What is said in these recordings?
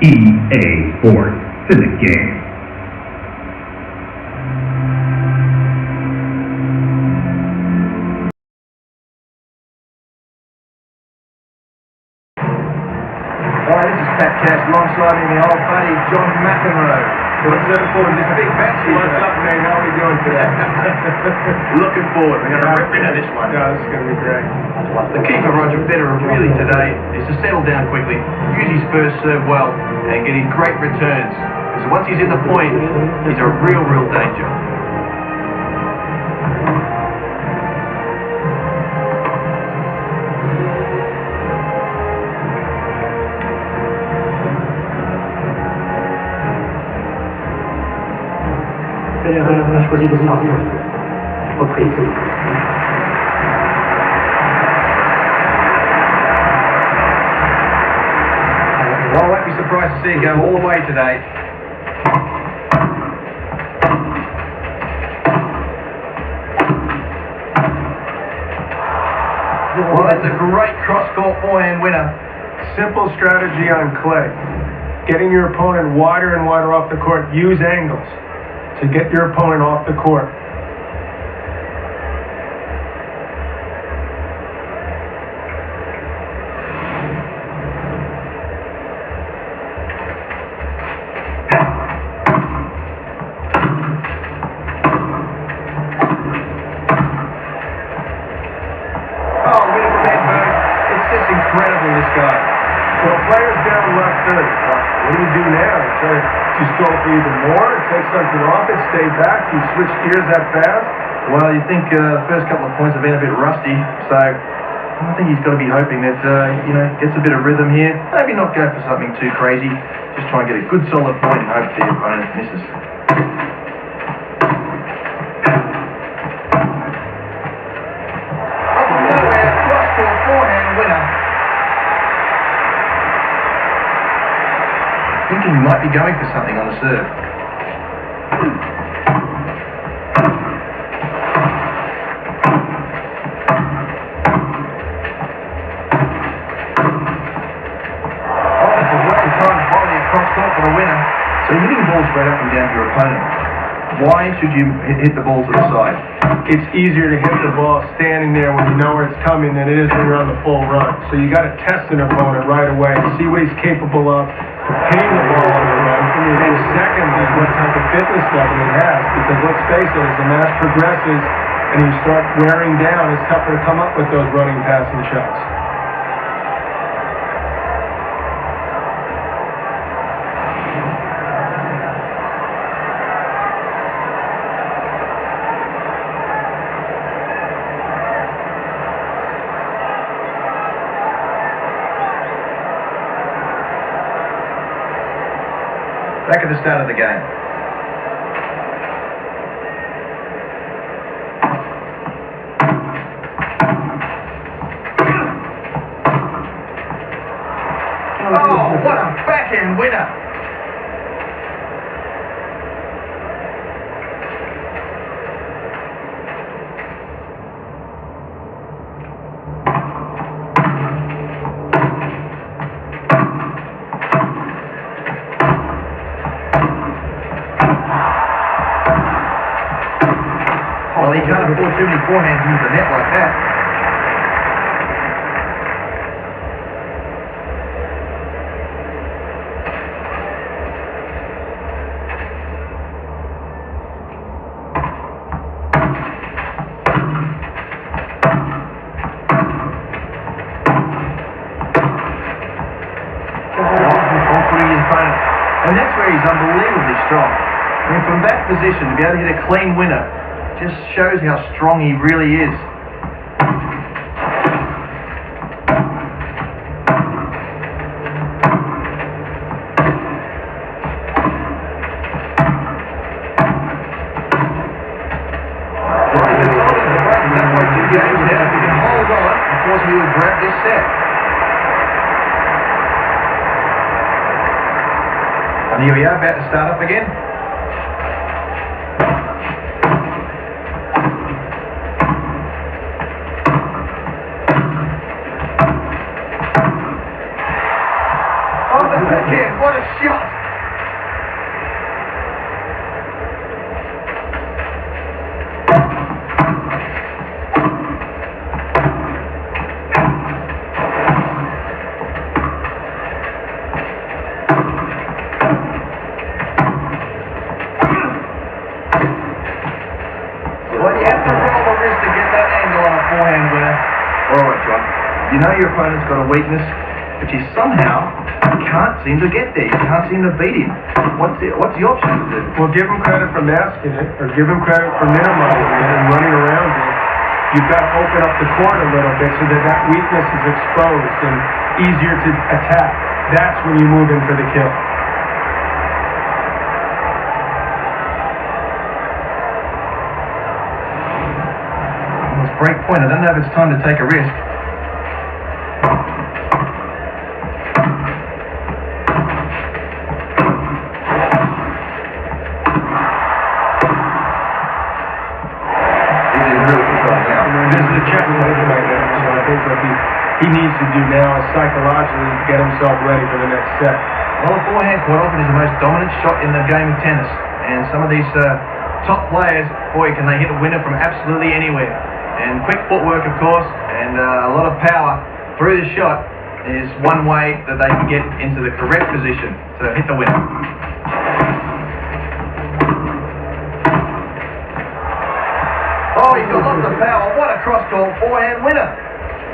EA Sports. It's in the game. Hi, this is Pat Cash, alongside me, my old buddy John McEnroe. What's looking forward to this big match here. What's up, mate? How are we doing today? Looking forward. We're going to rip into this one. Yeah, this is going to be great. The key for Roger Federer really today is to settle down quickly, use his first serve well, and get his great returns. Because once he's in the point, he's a real danger. Federer a choisi de servir. Reprise. Well, I won't be surprised to see it go all the way today. Well, that's a great cross-court forehand winner. Simple strategy on clay. Getting your opponent wider and wider off the court. Use angles to get your opponent off the court. Oh, Roger Federer. It's just incredible, this guy. Well, players down left 30. What do you do now? Do you go for even more? Take something off it? Stay back? Do you switch gears that fast? Well, you think the first couple of points have been a bit rusty, so I think he's got to be hoping that, gets a bit of rhythm here. Maybe not go for something too crazy. Just try and get a good solid point and hope the opponent misses. Cross-court forehand winner. Thinking he might be going for something on the serve. Cross-court for the winner. So you're hitting balls straight up and down to your opponent. Why should you hit the ball to the side? It's easier to hit the ball standing there when you know where it's coming than it is when you're on the full run. So you got to test an opponent right away, see what he's capable of, hitting the ball on the run, and secondly, what type of fitness level he has. Because let's face it, as the match progresses and you start wearing down, it's tougher to come up with those running, passing shots. Back at the start of the game. Oh, what a backhand winner! Well, he can't afford too many forehands into the net like that. And that's where he's unbelievably strong. I mean, from that position, to be able to hit a clean winner just shows how strong he really is. Hold on, of course he will grab this set. And here we are, about to start up again. Oh, the backhand, what a You know your opponent's got a weakness, but you somehow can't seem to get there. You can't seem to beat him. What's the option to do? Well, give him credit for masking it, or give him credit for minimizing it and running around it. You've got to open up the court a little bit so that weakness is exposed and easier to attack. That's when you move in for the kill. Well, it's break point. I don't know if it's time to take a risk. He needs to do now is psychologically get himself ready for the next set. Well, the forehand quite often is the most dominant shot in the game of tennis. And some of these top players, boy, can they hit a winner from absolutely anywhere. And quick footwork, of course, and a lot of power through the shot is one way that they can get into the correct position to hit the winner. Oh, he's got lots of power. What a cross-court forehand winner.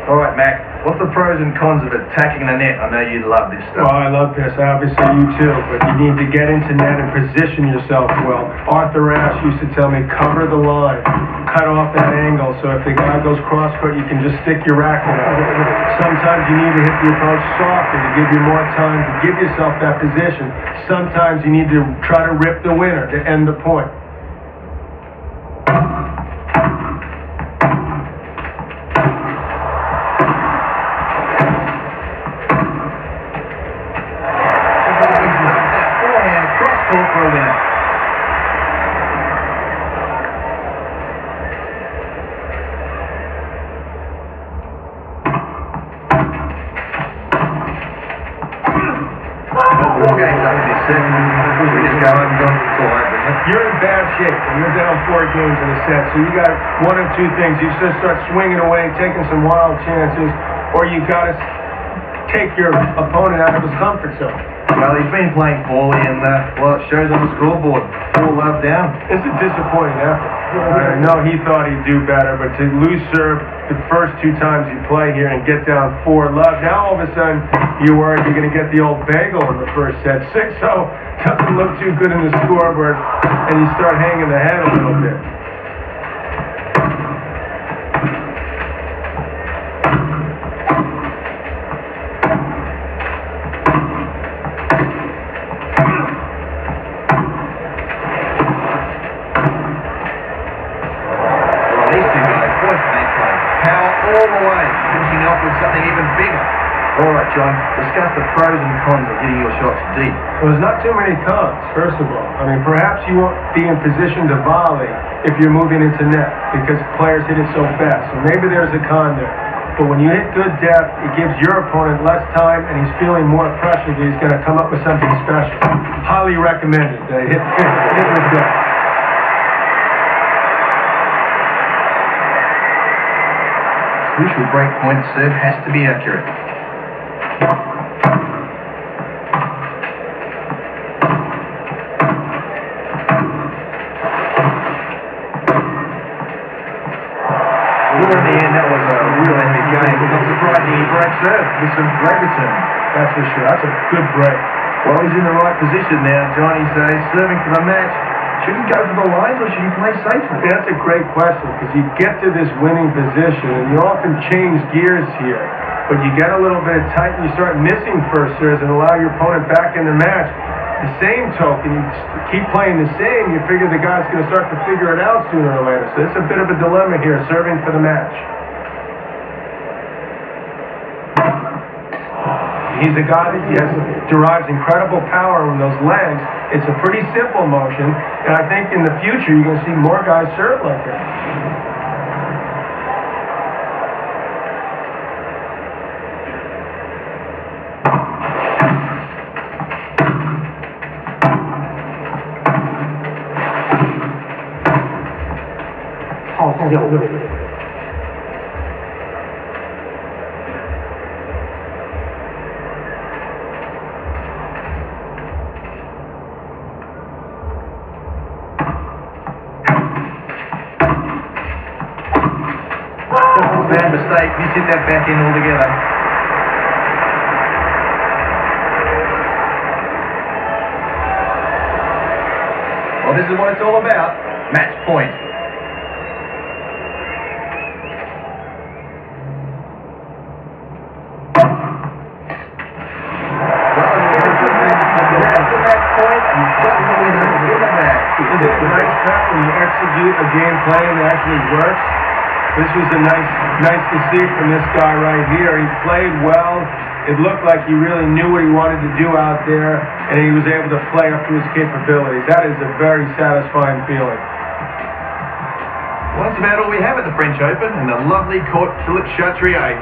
All right, Mac, what's the pros and cons of attacking the net? I know you love this stuff. Well, I love this. Obviously, you too. But you need to get into net and position yourself well. Arthur Ashe used to tell me, cover the line. Cut off that angle, so if the guy goes cross-court, you can just stick your racket out. Sometimes you need to hit the approach softer to give you more time to give yourself that position. Sometimes you need to try to rip the winner to end the point. You're in bad shape, and you're down 4 games in a set, so you got one of two things. You just start swinging away, taking some wild chances, or you got to take your opponent out of his comfort zone. Well, he's been playing poorly, and well, it shows on the scoreboard. 4 love down. It's a disappointing effort. I know he thought he'd do better, but to lose serve the first 2 times you play here and get down 4 love, now all of a sudden you're worried you're going to get the old bagel in the first set. 6-0 doesn't look too good in the scoreboard, and you start hanging the head a little bit. All right, John, discuss the pros and cons of hitting your shots deep. Well, there's not too many cons, first of all. I mean, perhaps you won't be in position to volley if you're moving into net because players hit it so fast. So maybe there's a con there. But when you hit good depth, it gives your opponent less time and he's feeling more pressure that he's going to come up with something special. Highly recommended that hit with depth. Crucial break point serve has to be accurate. In the end, that was a real epic game. Not surprising, he broke serve with some great return. That's for sure. That's a good break. Well, he's in the right position now. Johnny says, serving for the match. Should he go for the lines or should he play safely? That's a great question because you get to this winning position and you often change gears here. But you get a little bit tight and you start missing first serves and allow your opponent back in the match. The same token, you keep playing the same, you figure the guy's going to start to figure it out sooner or later. So it's a bit of a dilemma here, serving for the match. He's a guy that derives incredible power from those legs. It's a pretty simple motion, and I think in the future you're going to see more guys serve like that. Bad mistake. miss hit that back in altogether. Well, this is what it's all about. Match point. It's a nice cut when you execute a game plan that actually works. This was nice to see from this guy right here. He played well. It looked like he really knew what he wanted to do out there, and he was able to play up to his capabilities. That is a very satisfying feeling. Well, that's about all we have at the French Open in the lovely Court Philippe Chatrier.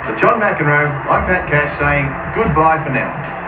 For John McEnroe, I'm Pat Cash saying goodbye for now.